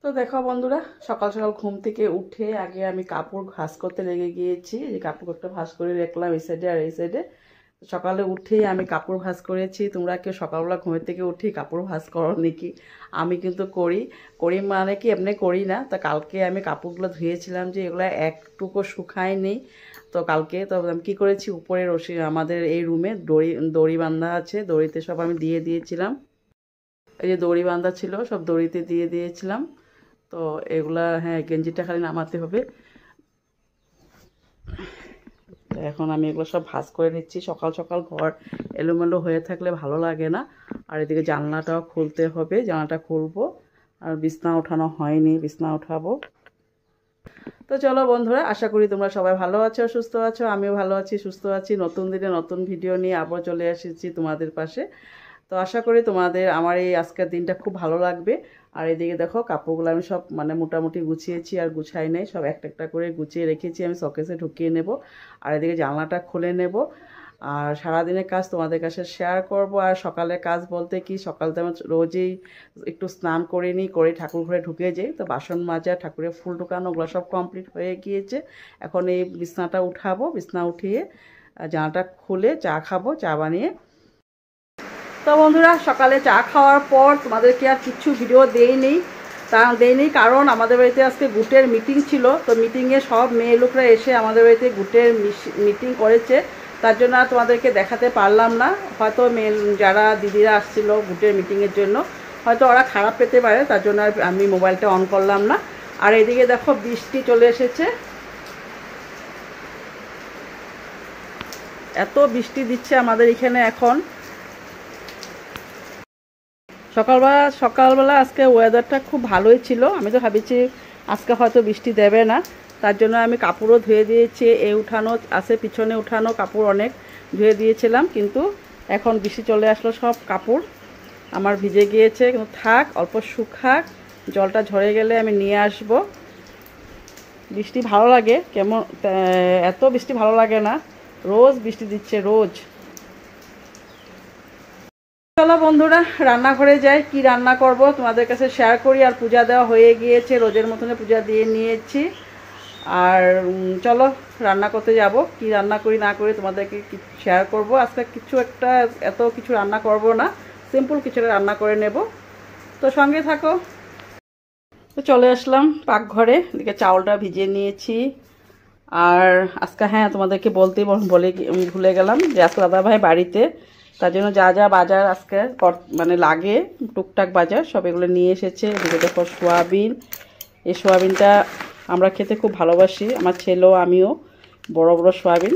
তো দেখো বন্ধুরা, সকাল সকাল ঘুম থেকে উঠে আগে আমি কাপড় ভাঁজ করতে লেগে গিয়েছি। যে কাপড়টা ভাঁজ করে রাখলাম এই সাইডে আর এই সাইডে। সকালে উঠেই আমি কাপড় ভাঁজ করেছি। তোমরা কেউ সকালবেলা ঘুমের থেকে উঠেই কাপড় ভাঁজ করো নাকি? আমি কিন্তু করি। করি মানে কি, এমনি করি না। তা কালকে আমি কাপড়গুলো ধুয়েছিলাম, যে এগুলো একটুকু শুকায়নি। তো কালকে তো আমি কী করেছি, উপরে রশি আমাদের এই রুমে দড়ি দড়ি বাঁধা আছে, দড়িতে সব আমি দিয়ে দিয়েছিলাম। এই যে দড়ি বাঁধা ছিল, সব দড়িতে দিয়ে দিয়েছিলাম। তো এগুলা, হ্যাঁ, গেঞ্জিটা খালি নামাতে হবে। তো এখন আমি এগুলো সব ভাঁজ করে নিচ্ছি। সকাল সকাল ঘর এলোমেলো হয়ে থাকলে ভালো লাগে না। আর এদিকে জানলাটাও খুলতে হবে, জানলাটা খুলবো। আর বিছনা ওঠানো হয়নি, বিছনা উঠাবো। তো চলো বন্ধুরা, আশা করি তোমরা সবাই ভালো আছো, সুস্থ আছো। আমিও ভালো আছি, সুস্থ আছি। নতুন দিনে নতুন ভিডিও নিয়ে আবার চলে এসেছি তোমাদের পাশে। তো আশা করি তোমাদের আমার এই আজকের দিনটা খুব ভালো লাগবে। আর এদিকে দেখো, কাপড়গুলো আমি সব মোটামুটি গুছিয়েছি, আর গুছাই নাই, সব একটা একটা করে গুছিয়ে রেখেছি। আমি শোকেসে ঢুকিয়ে নেব। আর এদিকে জানলাটা খুলে নেব। আর সারাদিনের কাজ তোমাদের কাছে শেয়ার করব। আর সকালের কাজ বলতে কি, সকালতে আমি রোজই একটু স্নান করে নিই, করে ঠাকুর ঘরে ঢুকে যাই। তো বাসন মাজা, ঠাকুরের ফুল ঢুকানো, ওগুলো সব কমপ্লিট হয়ে গিয়েছে। এখন এই বিছনাটা উঠাবো, বিছনা উঠিয়ে জানলাটা খুলে চা খাবো, চা বানিয়ে। তো বন্ধুরা, সকালে চা খাওয়ার পর তোমাদেরকে আর কিছু ভিডিও দেইনি, কারণ আমাদের বাড়িতে আজকে গুটের মিটিং ছিল। তো মিটিংয়ে সব মেয়ে লোকরা এসে আমাদের বাড়িতে গুটের মিটিং করেছে। তার জন্য আর তোমাদেরকে দেখাতে পারলাম না। হয়তো মেয়ে যারা দিদিরা আসছিল গুটের মিটিংয়ের জন্য, হয়তো ওরা খারাপ পেতে পারে, তার জন্য আর আমি মোবাইলটা অন করলাম না। আর এদিকে দেখো, বৃষ্টি চলে এসেছে। এত বৃষ্টি দিচ্ছে আমাদের এখানে এখন। সকালবেলা আজকে ওয়েদারটা খুব ভালোই ছিল। আমি তো ভাবছি আজকে হয়তো বৃষ্টি দেবে না। তার জন্য আমি কাপড়ও ধুয়ে দিয়েছি। এই উঠানো আছে, পিছনে উঠানো কাপড় অনেক ধুয়ে দিয়েছিলাম, কিন্তু এখন বৃষ্টি চলে আসলো, সব কাপড় আমার ভিজে গিয়েছে। কিন্তু থাক, অল্প শুকাক, জলটা ঝরে গেলে আমি নিয়ে আসব। বৃষ্টি ভালো লাগে, কেমন এত বৃষ্টি ভালো লাগে না। রোজ বৃষ্টি দিচ্ছে, রোজ। চলো বন্ধুরা, রান্নাঘরে যাই, কি রান্না করব তোমাদের কাছে শেয়ার করি। আর পূজা দেওয়া হয়ে গিয়েছে, রোজের মতনে পূজা দিয়ে নিয়েছি। আর চলো রান্না করতে যাব। কি রান্না করি না করি তোমাদেরকে শেয়ার করব। আজকে এত কিছু রান্না করব না, সিম্পল কিছু রান্না করে নেব। তো সঙ্গে থাকো। তো চলে আসলাম পাকঘরে। এদিকে চাউলটা ভিজিয়ে নিয়েছি। আর আজকে, হ্যাঁ, তোমাদেরকে বলে ভুলে গেলাম যে আজকে দাদাভাই বাড়িতে। তার জন্য যা যা বাজার আজকে লাগে, টুকটাক বাজার সব এগুলো নিয়ে এসেছে। এদিকে দেখো সোয়াবিন। এই সোয়াবিনটা আমরা খেতে খুব ভালোবাসি, আমার ছেলেও আমিও। বড় বড় সোয়াবিন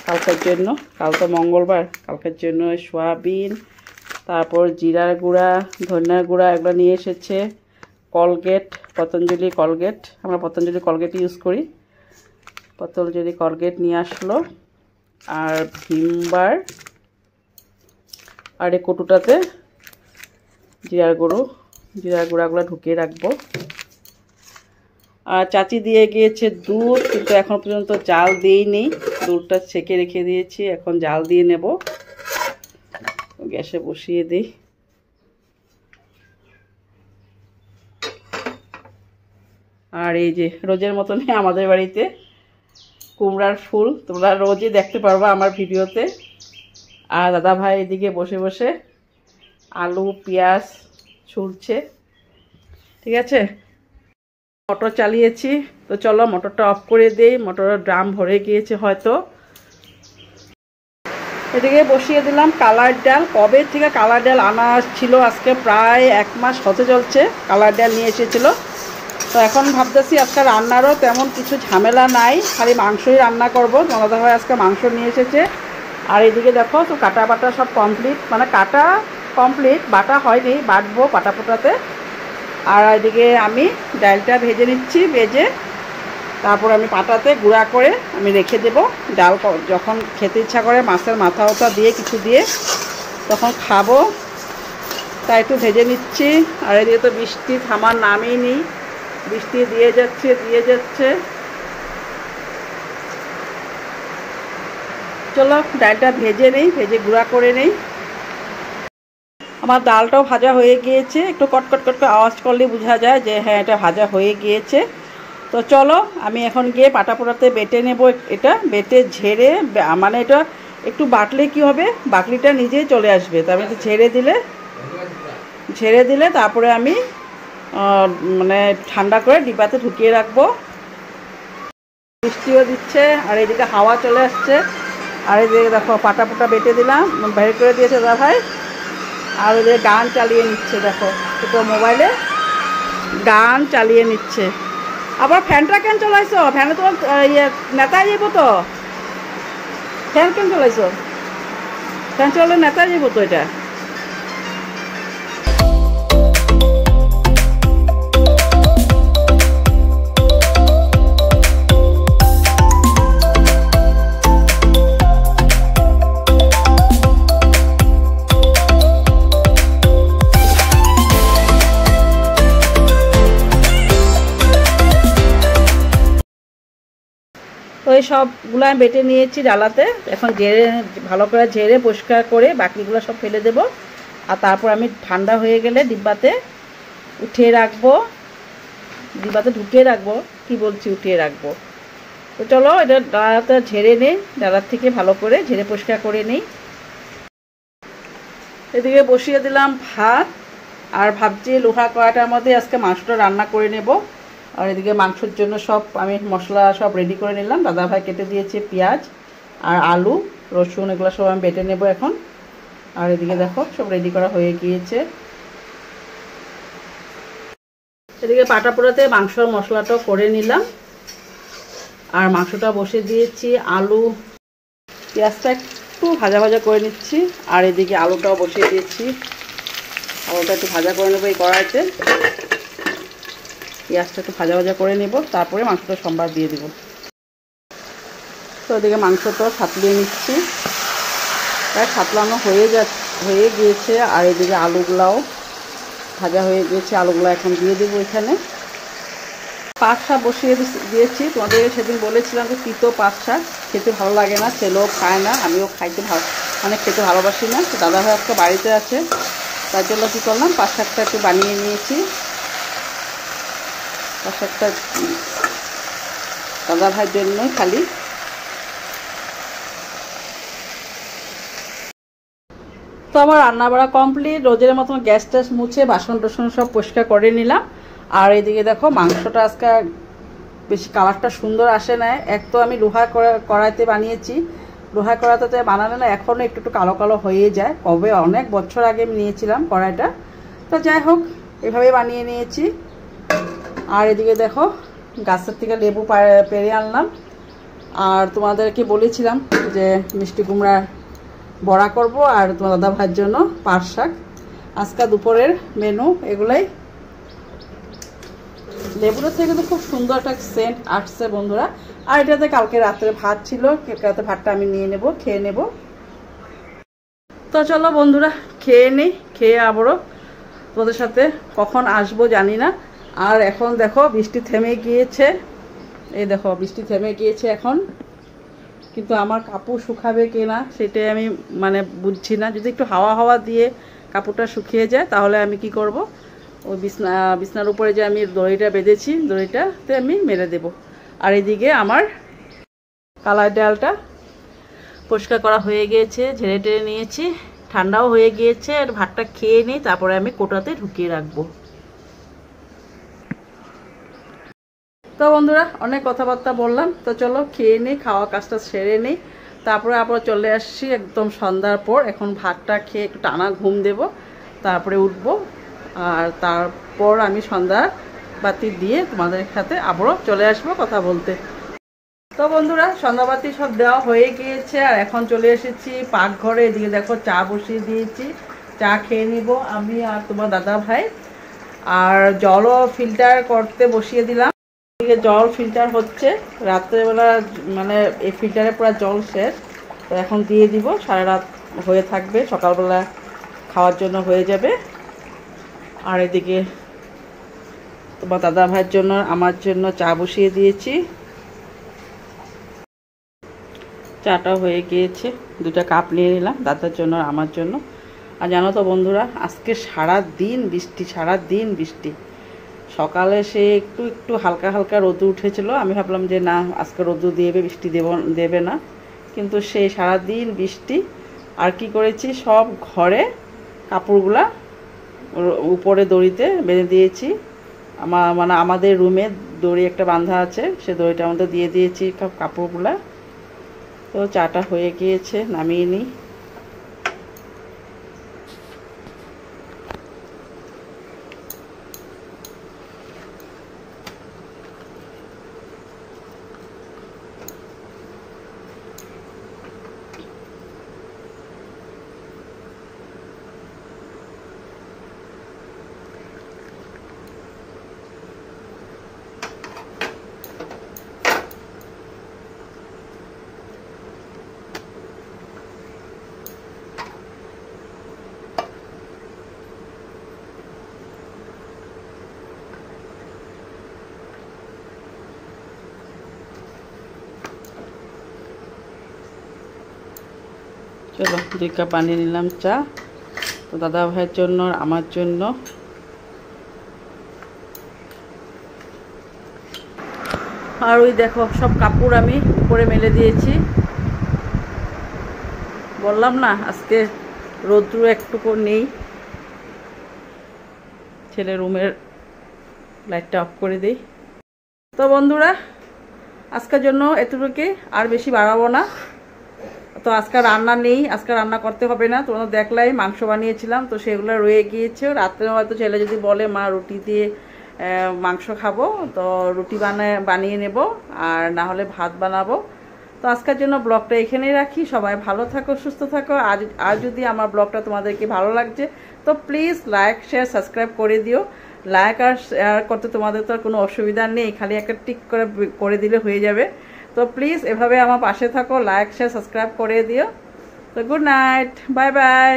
কালকের জন্য, কাল তো মঙ্গলবার, কালকের জন্য সোয়াবিন। তারপর জিরার গুঁড়া, ধনিয়ার গুঁড়া, এগুলো নিয়ে এসেছে। কলগেট, পতঞ্জলি কলগেট, আমরা পতঞ্জলি কলগেট ইউজ করি। পতঞ্জলি কলগেট নিয়ে আসলো। আর ভিমবার। আর এই কটুটাতে জিরার গুঁড়াগুলো ঢুকিয়ে রাখবো। আর চাচি দিয়ে গিয়েছে দুধ, কিন্তু এখন পর্যন্ত জাল দিইনি। দুধটা ছেঁকে রেখে দিয়েছি, এখন জাল দিয়ে নেব। গ্যাসে বসিয়ে দিই। আর এই যে রোজের মতনই আমাদের বাড়িতে কুমড়ার ফুল, তোমরা রোজই দেখতে পারবা আমার ভিডিওতে। আর দাদা ভাই এদিকে বসে বসে আলু পেঁয়াজ ছুলছে। ঠিক আছে, মোটর চালিয়েছি। তো চলো মোটরটা অফ করে দিই, মোটরের ড্রাম ভরে গিয়েছে হয়তো। এদিকে বসিয়ে দিলাম কালার ডাল। কবে থেকে কালার ডাল আনা ছিল, আজকে প্রায় 1 মাস হতে চলছে কালার ডাল নিয়ে এসেছিল। তো এখন ভাবতেছি আজকে রান্নারও তেমন কিছু ঝামেলা নাই, খালি মাংসই রান্না করবো। দাদা ভাই আজকে মাংস নিয়ে এসেছে। আর এদিকে দেখো, তো কাটা বাটা সব কমপ্লিট, কাটা কমপ্লিট, বাটা হয়নি, বাটবো পাটা পোটাতে। আর এদিকে আমি ডালটা ভেজে নিচ্ছি, ভেজে তারপর আমি পাটাতে গুঁড়া করে আমি রেখে দেব। ডাল যখন খেতে ইচ্ছা করে মাছের মাথা ওথা দিয়ে কিছু দিয়ে তখন খাবো, তাই একটু ভেজে নিচ্ছি। আর এদিকে তো বৃষ্টি থামার নামই নেই, বৃষ্টি দিয়ে যাচ্ছে। চলো ডালটা ভেজে গুঁড়া করে নেই। আমার ডালটাও ভাজা হয়ে গিয়েছে, একটু কটকট কট করে আওয়াজ করলে বোঝা যায় যে হ্যাঁ এটা ভাজা হয়ে গিয়েছে। তো চলো আমি এখন গিয়ে পাটা পোড়াতে বেটে নেব, এটা বেটে ঝেড়ে, মানে এটা একটু বাটলে কি হবে, বাকলিটা নিজেই চলে আসবে। তো আমি একটু ঝেড়ে দিলে তারপরে আমি মানে ঠান্ডা করে ডিব্বাতে ঢুকিয়ে রাখবো। বৃষ্টিও দিচ্ছে আর এদিকে হাওয়া চলে আসছে, আর এদিকে দেখো পাটা পোটা বেটে দিলাম, বের করে দিয়েছে দাদা ভাই। আর ওদের গান চালিয়ে নিচ্ছে, দেখো তো মোবাইলে গান চালিয়ে নিচ্ছে। আবার ফ্যানটা কেন চলাইছো? ফ্যানে তোমার ইয়ে নেতায় যাবো তো, ফ্যান কেন চলাইছো? ফ্যান চললে নেতায় যাবো তো এটা। তো এই সবগুলো আমি বেটে নিয়েছি ডালাতে, এখন ভালো করে ঝেড়ে পরিষ্কার করে বাকিগুলো সব ফেলে দেব। আর তারপর আমি ঠান্ডা হয়ে গেলে ডিব্বাতে উঠিয়ে রাখবো, ডিব্বাতে ঢুকিয়ে রাখবো, কি বলছি উঠিয়ে রাখবো। তো চলো এটা ডালাতে ঝেড়ে নেই, ডালার থেকে ভালো করে ঝেড়ে পরিষ্কার করে নিই। এদিকে বসিয়ে দিলাম ভাত, আর ভাবছি লোহা কড়াইটার মধ্যে আজকে মাংসটা রান্না করে নেব। আর এদিকে মাংসের জন্য সব আমি মশলা সব রেডি করে নিলাম, দাদাভাই কেটে দিয়েছে পেঁয়াজ আর আলু রসুন, এগুলো সব আমি বেটে নেব এখন। আর এদিকে দেখো সব রেডি করা হয়ে গিয়েছে। এদিকে পাটা পোড়াতে মাংসর মশলাটাও করে নিলাম, আর মাংসটা বসিয়ে দিয়েছি। আলু পেঁয়াজটা একটু ভাজা ভাজা করে নিচ্ছি, আর এদিকে আলুটাও বসিয়ে দিয়েছি। আলুটা একটু ভাজা করে নেবো এই কড়াইতে, পেঁয়াজটা একটু ভাজা ভাজা করে নেব, তারপরে মাংসটা সম্বার দিয়ে দেব। তো এদিকে মাংসটা সাতলিয়ে নিচ্ছি, প্রায় সাতলানো হয়ে গিয়েছে। আর এদিকে আলুগুলাও ভাজা হয়ে গিয়েছে, আলুগুলো এখন দিয়ে দেবো এখানে। পাট শাক বসিয়ে দিয়েছি, তোমাদের সেদিন বলেছিলাম যে তিতো পাট শাক খেতে ভালো লাগে না, ছেলেও খায় না, আমিও খেতে ভালোবাসি না। তো দাদা ভাই আজকে বাড়িতে আছে, তার জন্য কী করলাম পাট শাকটা একটু বানিয়ে নিয়েছি। পাট শাকটা দাদা ভাইয়ের জন্যই খালি। তো আমার রান্না বাড়া কমপ্লিট, রোজের মতন গ্যাস ট্যাস মুছে বাসন টাসন সব পরিষ্কার করে নিলাম। আর এদিকে দেখো মাংসটা আজকে বেশি কালারটা সুন্দর আসে না, এক তো আমি লোহা কড়াইতে বানিয়েছি, লোহা কড়াইতে বানালে না এখনও একটু একটু কালো কালো হয়ে যায়, কবে অনেক বছর আগে আমি নিয়েছিলাম কড়াইটা। তো যাই হোক এভাবেই বানিয়ে নিয়েছি। আর এদিকে দেখো গাছের থেকে লেবু পেরে আনলাম, আর তোমাদেরকে বলেছিলাম যে মিষ্টি কুমড়া বড়া করব, আর তোমার দাদা ভাইয়ের জন্য পাট শাক। আজকে দুপুরের মেনু এগুলাই। লেবুটা থেকে তো খুব সুন্দর একটা সেন্ট আসছে বন্ধুরা। আর এটাতে কালকে রাত্রে ভাত ছিল, রাতে ভাতটা আমি নিয়ে নেব, খেয়ে নেব। তো চলো বন্ধুরা খেয়ে নিই, খেয়ে আবারও তোমাদের সাথে কখন আসবো জানি না। আর এখন দেখো বৃষ্টি থেমে গিয়েছে, এই দেখো বৃষ্টি থেমে গিয়েছে এখন, কিন্তু আমার কাপড় শুকাবে কিনা সেটাই আমি মানে বুঝছি না। যদি একটু হাওয়া হাওয়া দিয়ে কাপড়টা শুকিয়ে যায় তাহলে আমি কি করব, ওই বিছনার উপরে যে আমি দড়িটা বেঁধেছি দড়িটাতে আমি মেরে দেব। আর এদিকে আমার কালাই ডালটা পরিষ্কার করা হয়ে গিয়েছে, ঝেড়ে টেড়ে নিয়েছি, ঠান্ডাও হয়ে গিয়েছে। আর ভাতটা খেয়ে নিই, তারপরে আমি কোটাতে ঢুকিয়ে রাখবো। তো বন্ধুরা অনেক কথাবার্তা বললাম, তো চলো খেয়ে নিই, খাওয়া কাজটা সেরে নিই, তারপরে আবার চলে আসছি একদম সন্ধ্যার পর। এখন ভাতটা খেয়ে একটু টানা ঘুম দেব, তারপরে উঠবো। আর তারপর আমি সন্ধ্যা বাতি দিয়ে তোমাদের সাথে আবারও চলে আসবো কথা বলতে। তো বন্ধুরা সন্ধ্যাবাতি সব দেওয়া হয়ে গিয়েছে, আর এখন চলে এসেছি পাকঘরে। এদিকে দেখো চা বসিয়ে দিয়েছি, চা খেয়ে নিব আমি আর তোমার দাদা ভাই। আর জলও ফিল্টার করতে বসিয়ে দিলাম, এদিকে জল ফিল্টার হচ্ছে, রাত্রেবেলা মানে এই ফিল্টারে পুরো জল শেষ। তো এখন দিয়ে দিব, সারা রাত হয়ে থাকবে, সকালবেলা খাওয়ার জন্য হয়ে যাবে। আর এদিকে তোমার দাদা ভাইয়ের জন্য আমার জন্য চা বসিয়ে দিয়েছি, চাটা হয়ে গিয়েছে, দুটা কাপ নিয়ে নিলাম দাদার জন্য আর আমার জন্য। আর জানো তো বন্ধুরা, আজকে সারা দিন বৃষ্টি, সারা দিন বৃষ্টি। সকালে সে একটু একটু হালকা হালকা রোদ উঠেছিল, আমি ভাবলাম যে না আজকে রোদ দেবে, বৃষ্টি দেবে না, কিন্তু সেই সারা দিন বৃষ্টি। আর কি করেছি, সব ঘরে কাপড়গুলা উপরে দড়িতে বেঁধে দিয়েছি। আমাদের রুমে দড়ি একটা বাঁধা আছে, সে দড়িটার মধ্যে দিয়ে দিয়েছি কাপড়গুলা। তো চাটা হয়ে গিয়েছে, নামিয়ে নিই। চলো 2 কাপ বানিয়ে নিলাম চা, তো দাদা ভাইয়ের জন্য আর আমার জন্য। আর ওই দেখো সব কাপড় আমি উপরে মেলে দিয়েছি। বললাম না আজকে রৌদ্র একটুকু নেই। ছেলে রুমের লাইটটা অফ করে দিই। তো বন্ধুরা, আজকের জন্য এতটুকুই, আর বেশি বাড়াবো না। তো আজকে রান্না নেই, আজকে রান্না করতে হবে না। তোমরা দেখলাই মাংস বানিয়েছিলাম, তো সেগুলো রয়ে গিয়েছে। রাত্রে হয়তো ছেলে যদি বলে মা রুটি দিয়ে মাংস খাবো, তো রুটি বানিয়ে নেব, আর না হলে ভাত বানাবো। তো আজকের জন্য ব্লগটা এখানেই রাখি। সবাই ভালো থাকো, সুস্থ থাকো। আর যদি আমার ব্লগটা তোমাদেরকে ভালো লাগছে, তো প্লিজ লাইক, শেয়ার, সাবস্ক্রাইব করে দিও। লাইক আর শেয়ার করতে তোমাদের তো আর কোনো অসুবিধা নেই, খালি একটা টিক করে দিলে হয়ে যাবে। তো প্লিজ এভাবে আমার পাশে থাকো, লাইক, শেয়ার, সাবস্ক্রাইব করে দিও। তো গুড নাইট, বাই বাই।